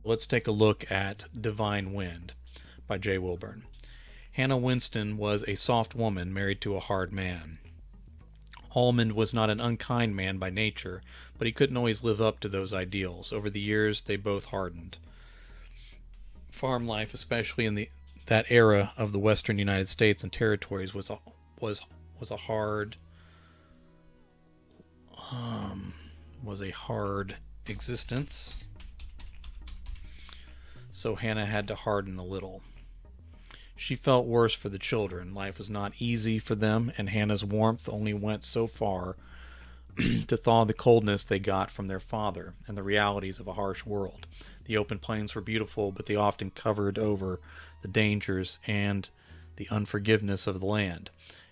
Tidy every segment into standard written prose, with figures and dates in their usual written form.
Let's take a look at Divine Wind by J. Wilburn. Hannah Winston was a soft woman married to a hard man. Almond was not an unkind man by nature, but he couldn't always live up to those ideals. Over the years, they both hardened. Farm life, especially in that era of the western United States and territories, was a hard was a hard existence. So Hannah had to harden a little. She felt worse for the children. Life was not easy for them, and Hannah's warmth only went so far to thaw the coldness they got from their father and the realities of a harsh world. The open plains were beautiful, but they often covered over the dangers and the unforgiveness of the land.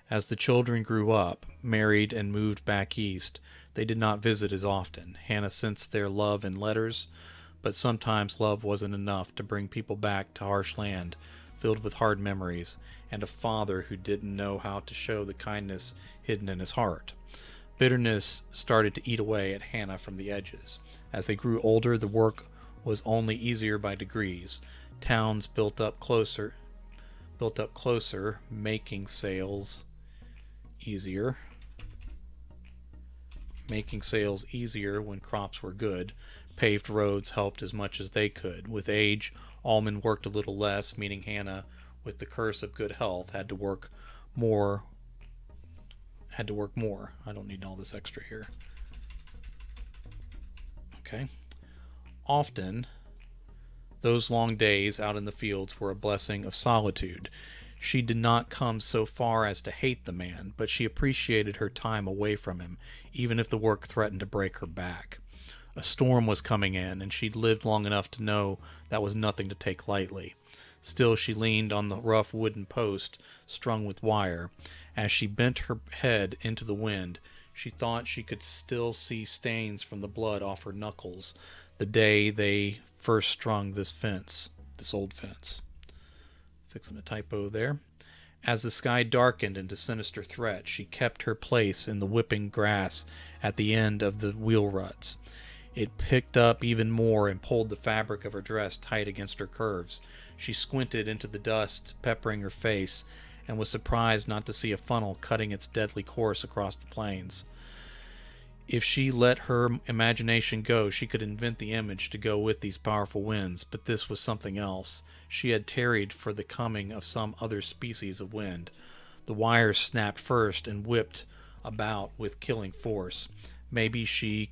As the children grew up, married, and moved back east, they did not visit as often. Hannah sensed their love in letters, but sometimes love wasn't enough to bring people back to harsh land filled with hard memories, and a father who didn't know how to show the kindness hidden in his heart. Bitterness started to eat away at Hannah from the edges. As they grew older, the work was only easier by degrees. Towns built up closer, making sales easier. Making sales easier when crops were good. Paved roads helped as much as they could. With age, Almond worked a little less, meaning Hannah, with the curse of good health, had to work more. I don't need all this extra here. Okay. Often, those long days out in the fields were a blessing of solitude. She did not come so far as to hate the man, but she appreciated her time away from him, even if the work threatened to break her back. A storm was coming in, and she'd lived long enough to know that was nothing to take lightly. Still, she leaned on the rough wooden post strung with wire. As she bent her head into the wind, she thought she could still see stains from the blood off her knuckles the day they first strung this old fence. Fixing a typo there. As the sky darkened into sinister threat, she kept her place in the whipping grass at the end of the wheel ruts. It picked up even more and pulled the fabric of her dress tight against her curves. She squinted into the dust, peppering her face, and was surprised not to see a funnel cutting its deadly course across the plains. If she let her imagination go, she could invent the image to go with these powerful winds, but this was something else. She had tarried for the coming of some other species of wind. The wires snapped first and whipped about with killing force. Maybe she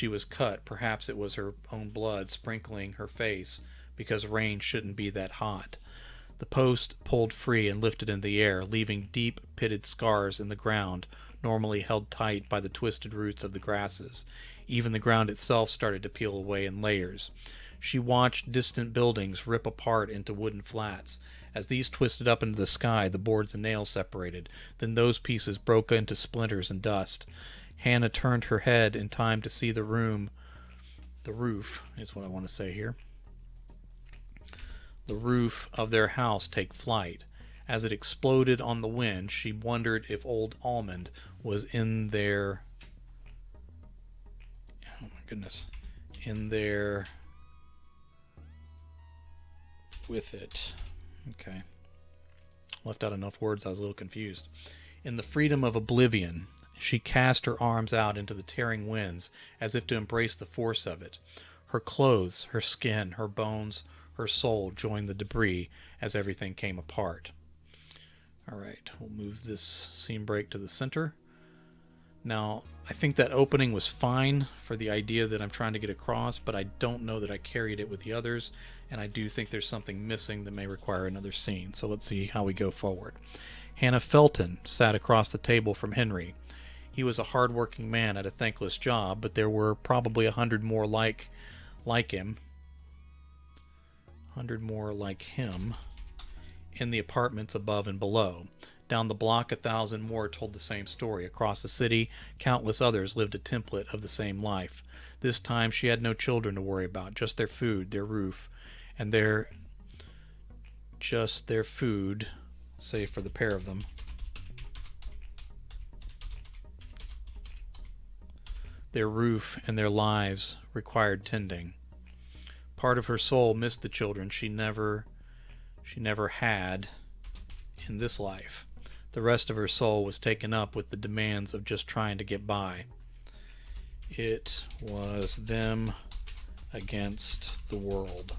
was cut. Perhaps it was her own blood sprinkling her face, because rain shouldn't be that hot. The post pulled free and lifted in the air, leaving deep pitted scars in the ground, normally held tight by the twisted roots of the grasses. Even the ground itself started to peel away in layers. She watched distant buildings rip apart into wooden flats. As these twisted up into the sky, the boards and nails separated. Then those pieces broke into splinters and dust. Hannah turned her head in time to see the roof is what I want to say here. The roof of their house take flight. As it exploded on the wind, she wondered if old Almond was in there with it. Okay. Left out enough words, I was a little confused. In the freedom of oblivion, she cast her arms out into the tearing winds as if to embrace the force of it. Her clothes, her skin, her bones, her soul joined the debris as everything came apart. All right, we'll move this scene break to the center. Now, I think that opening was fine for the idea that I'm trying to get across, but I don't know that I carried it with the others, and I do think there's something missing that may require another scene. So let's see how we go forward. Hannah Felton sat across the table from Henry. He was a hard-working man at a thankless job, but there were probably 100 more like him. 100 more like him in the apartments above and below. Down the block, 1,000 more told the same story. Across the city, countless others lived a template of the same life. This time, she had no children to worry about, just their food, their roof, and their food, save for the pair of them. Their roof and their lives required tending. Part of her soul missed the children she never had in this life. The rest of her soul was taken up with the demands of just trying to get by. It was them against the world.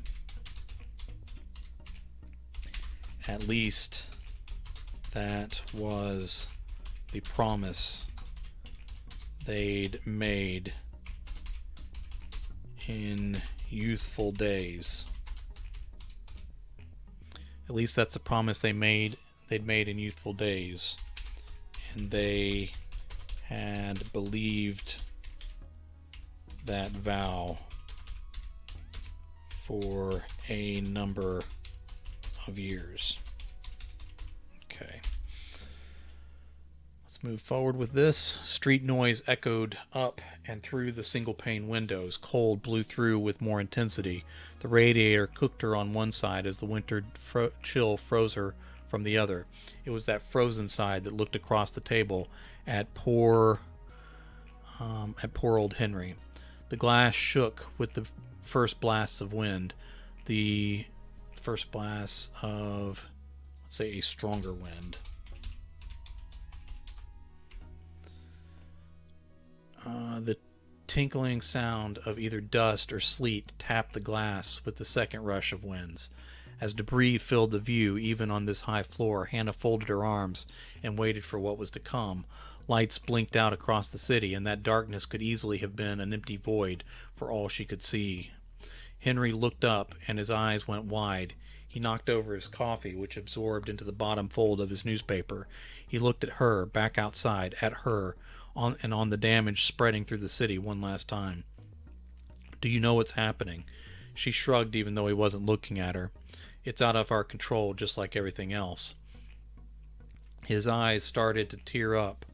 At least that was the promise they'd made in youthful days. At least that's the promise they'd made in youthful days. And they had believed that vow for a number of years. Okay. Let's move forward with this. Street noise echoed up and through the single-pane windows. Cold blew through with more intensity. The radiator cooked her on one side as the winter chill froze her from the other. It was that frozen side that looked across the table at poor old Henry. The glass shook with the first blasts of wind. The first blasts of, let's say, a stronger wind. The tinkling sound of either dust or sleet tapped the glass with the second rush of winds. As debris filled the view, even on this high floor, Hannah folded her arms and waited for what was to come. Lights blinked out across the city, and that darkness could easily have been an empty void for all she could see. Henry looked up, and his eyes went wide. He knocked over his coffee, which absorbed into the bottom fold of his newspaper. He looked at her, back outside, at her, on the damage spreading through the city one last time. "Do you know what's happening?" She shrugged even though he wasn't looking at her. "It's out of our control, just like everything else." His eyes started to tear up.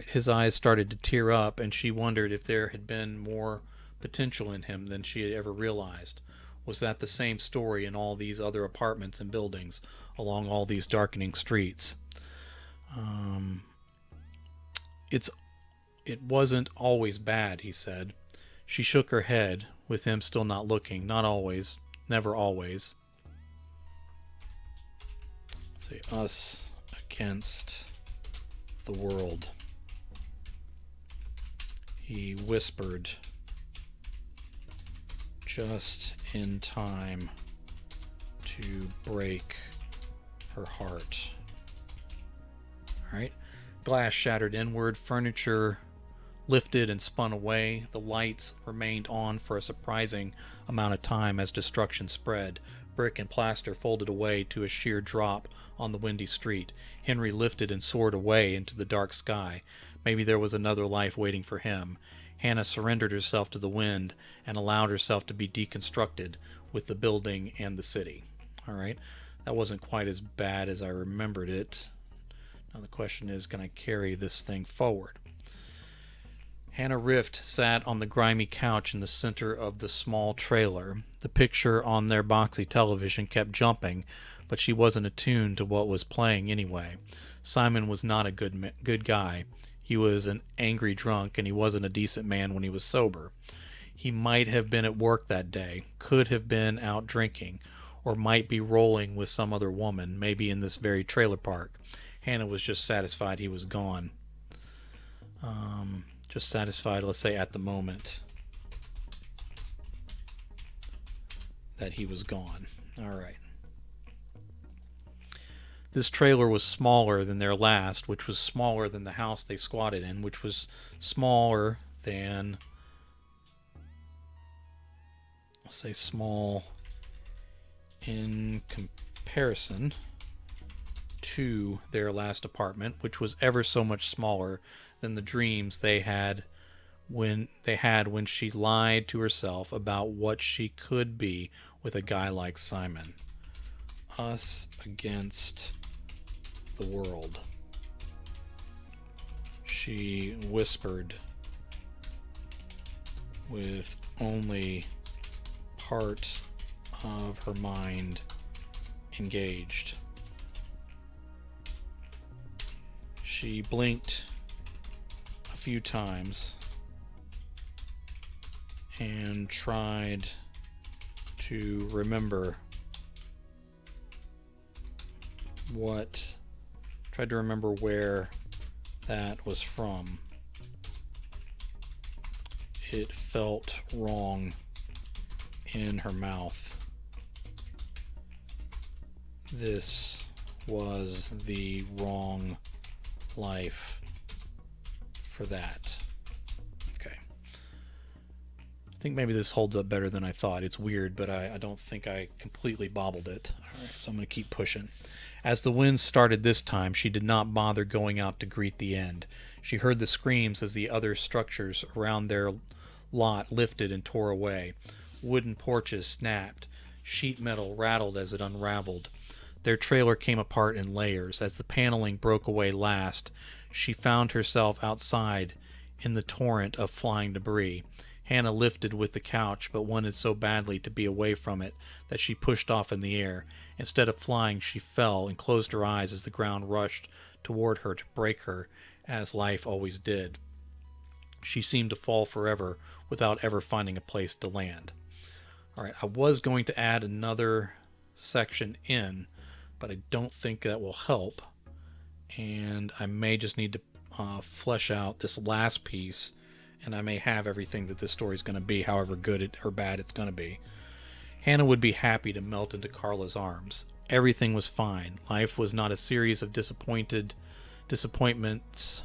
His eyes started to tear up, and she wondered if there had been more potential in him than she had ever realized. Was that the same story in all these other apartments and buildings, along all these darkening streets? It wasn't always bad, he said. She shook her head, with him still not looking. Not always. Never always. Let's see, us against the world. He whispered, just in time to break her heart. All right. Glass shattered inward, furniture lifted and spun away. The lights remained on for a surprising amount of time as destruction spread. Brick and plaster folded away to a sheer drop on the windy street. Henry lifted and soared away into the dark sky. Maybe there was another life waiting for him. Hannah surrendered herself to the wind and allowed herself to be deconstructed with the building and the city. All right. That wasn't quite as bad as I remembered it. Now the question is, can I carry this thing forward? Hannah Rift sat on the grimy couch in the center of the small trailer. The picture on their boxy television kept jumping, but she wasn't attuned to what was playing anyway. Simon was not a good guy. He was an angry drunk, and he wasn't a decent man when he was sober. He might have been at work that day, could have been out drinking, or might be rolling with some other woman, maybe in this very trailer park. Hannah was just satisfied he was gone. Just satisfied, let's say at the moment, that he was gone. All right. This trailer was smaller than their last, which was smaller than the house they squatted in, which was smaller than, I'll say small in comparison to their last apartment, which was ever so much smaller than the dreams they had when she lied to herself about what she could be with a guy like Simon. Us against the world. She whispered with only part of her mind engaged. She blinked few times and tried to remember where that was from. It felt wrong in her mouth. This was the wrong life for that. Okay. I think maybe this holds up better than I thought. It's weird, but I don't think I completely bobbled it. All right, so I'm going to keep pushing. As the wind started this time, she did not bother going out to greet the end. She heard the screams as the other structures around their lot lifted and tore away. Wooden porches snapped. Sheet metal rattled as it unraveled. Their trailer came apart in layers. As the paneling broke away last, she found herself outside in the torrent of flying debris. Hannah lifted with the couch, but wanted so badly to be away from it that she pushed off in the air. Instead of flying, she fell and closed her eyes as the ground rushed toward her to break her, as life always did. She seemed to fall forever without ever finding a place to land. All right, I was going to add another section in, but I don't think that will help. And I may just need to flesh out this last piece, and I may have everything that this story is going to be, however good or bad it's going to be. Hannah would be happy to melt into Carla's arms. Everything was fine. Life was not a series of disappointments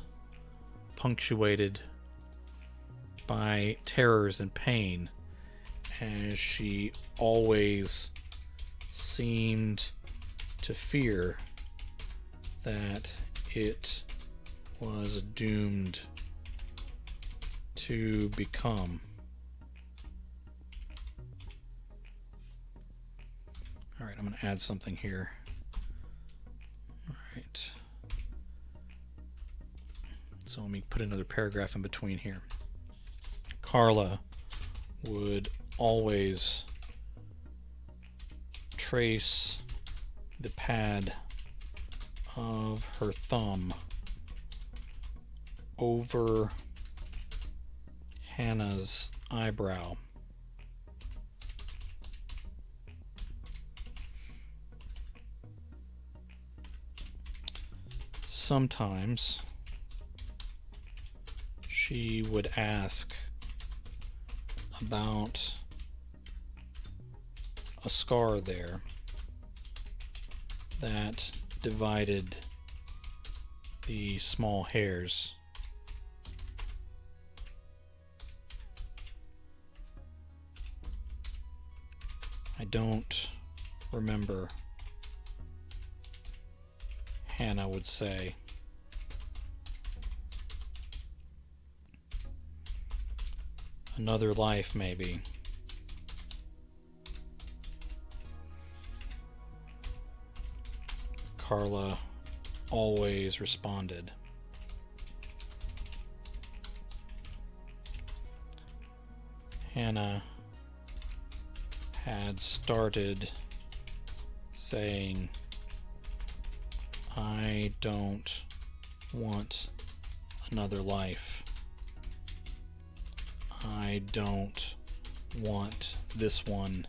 punctuated by terrors and pain, as she always seemed to fear that it was doomed to become. All right, I'm going to add something here. All right. So let me put another paragraph in between here. Carla would always trace the pad of her thumb over Hannah's eyebrow. Sometimes she would ask about a scar there that divided the small hairs. I don't remember, Hannah would say. Another life, maybe. Carla always responded. Hannah had started saying, I don't want another life. I don't want this one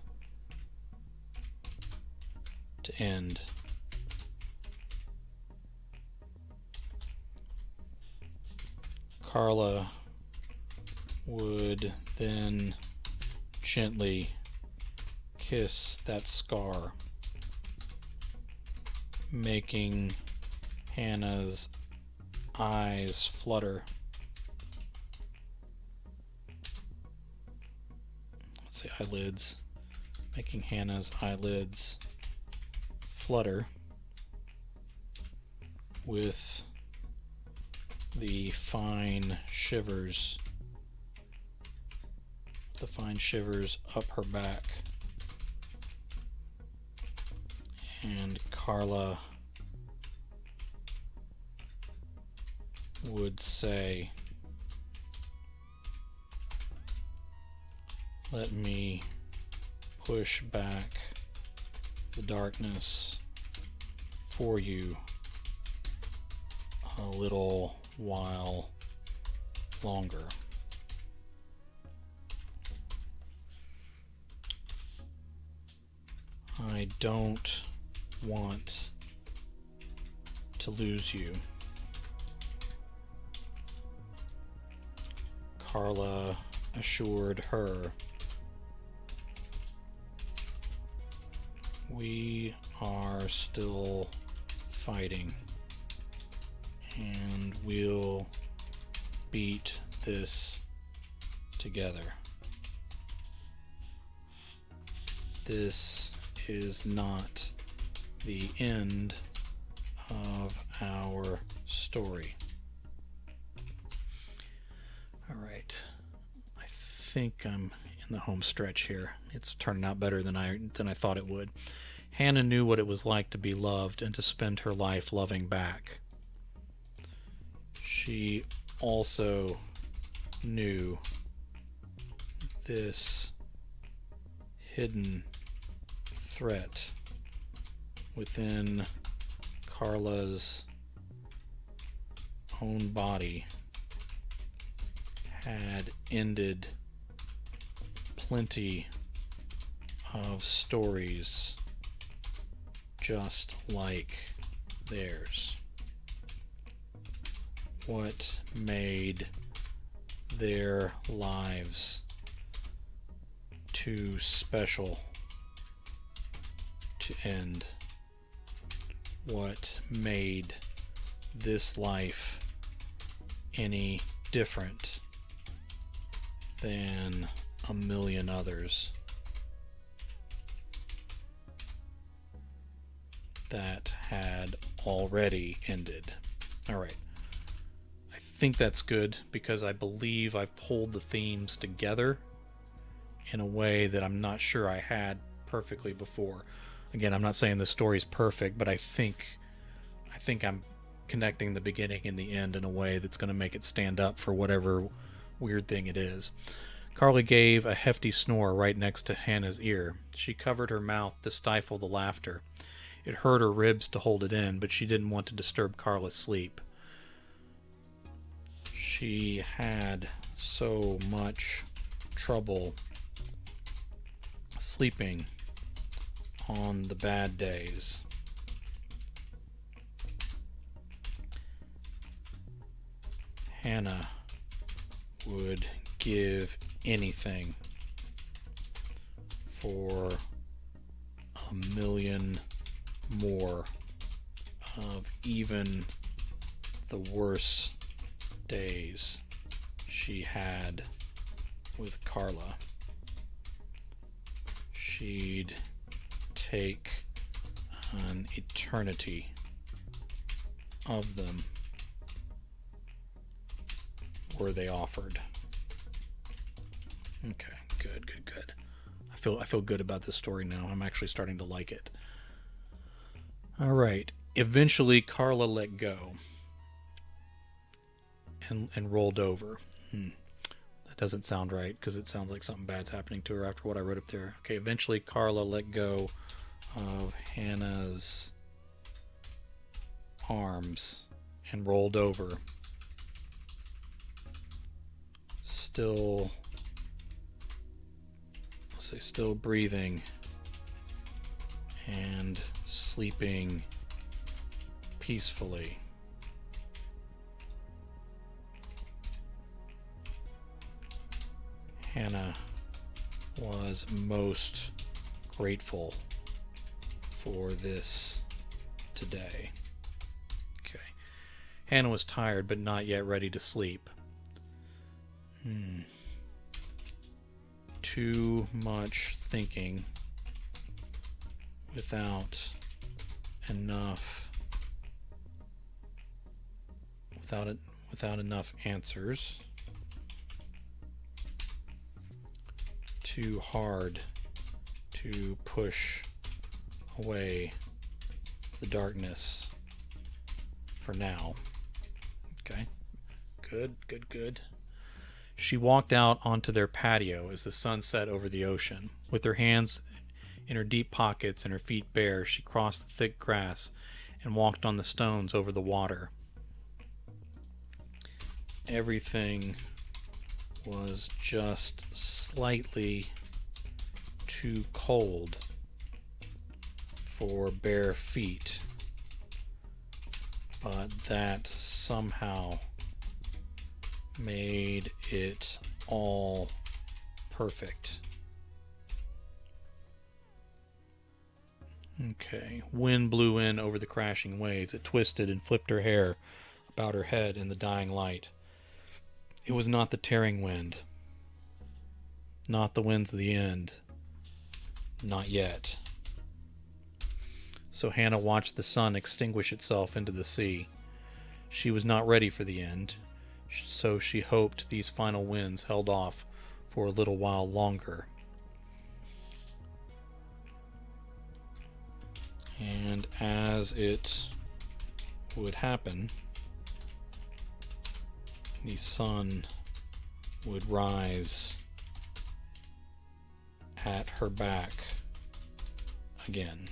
to end. Carla would then gently kiss that scar, making Hannah's eyes flutter. Let's say eyelids, making Hannah's eyelids flutter with the fine shivers up her back. And Carla would say, let me push back the darkness for you a little while longer. I don't want to lose you. Carla assured her. We are still fighting, and we'll beat this together. This is not the end of our story. All right. I think I'm in the home stretch here. It's turning out better than I thought it would. Hannah knew what it was like to be loved and to spend her life loving back. She also knew this hidden threat within Carla's own body had ended plenty of stories just like theirs. What made their lives too special to end? What made this life any different than a million others that had already ended? All right. I think that's good because I believe I've pulled the themes together in a way that I'm not sure I had perfectly before. Again, I'm not saying the story's perfect, but I think I'm connecting the beginning and the end in a way that's going to make it stand up for whatever weird thing it is. Carla gave a hefty snore right next to Hannah's ear. She covered her mouth to stifle the laughter. It hurt her ribs to hold it in, but she didn't want to disturb Carla's sleep. She had so much trouble sleeping on the bad days. Hannah would give anything for a million more of even the worst days she had with Carla. She'd take an eternity of them were they offered. Okay, good. I feel good about this story now. I'm actually starting to like it. All right. Eventually, Carla let go and rolled over. That doesn't sound right because it sounds like something bad's happening to her after what I wrote up there. Okay, eventually Carla let go of Hannah's arms and rolled over. Still breathing and sleeping peacefully. Hannah was most grateful for this today. Okay. Hannah was tired but not yet ready to sleep. Too much thinking without enough answers. Too hard to push away the darkness for now. Okay. Good. She walked out onto their patio as the sun set over the ocean. With her hands in her deep pockets and her feet bare, she crossed the thick grass and walked on the stones over the water. Everything was just slightly too cold for bare feet, but that somehow made it all perfect. Okay, wind blew in over the crashing waves. It twisted and flipped her hair about her head in the dying light. It was not the tearing wind, not the winds of the end, not yet. So Hannah watched the sun extinguish itself into the sea. She was not ready for the end, so she hoped these final winds held off for a little while longer. And as it would happen, the sun would rise at her back again.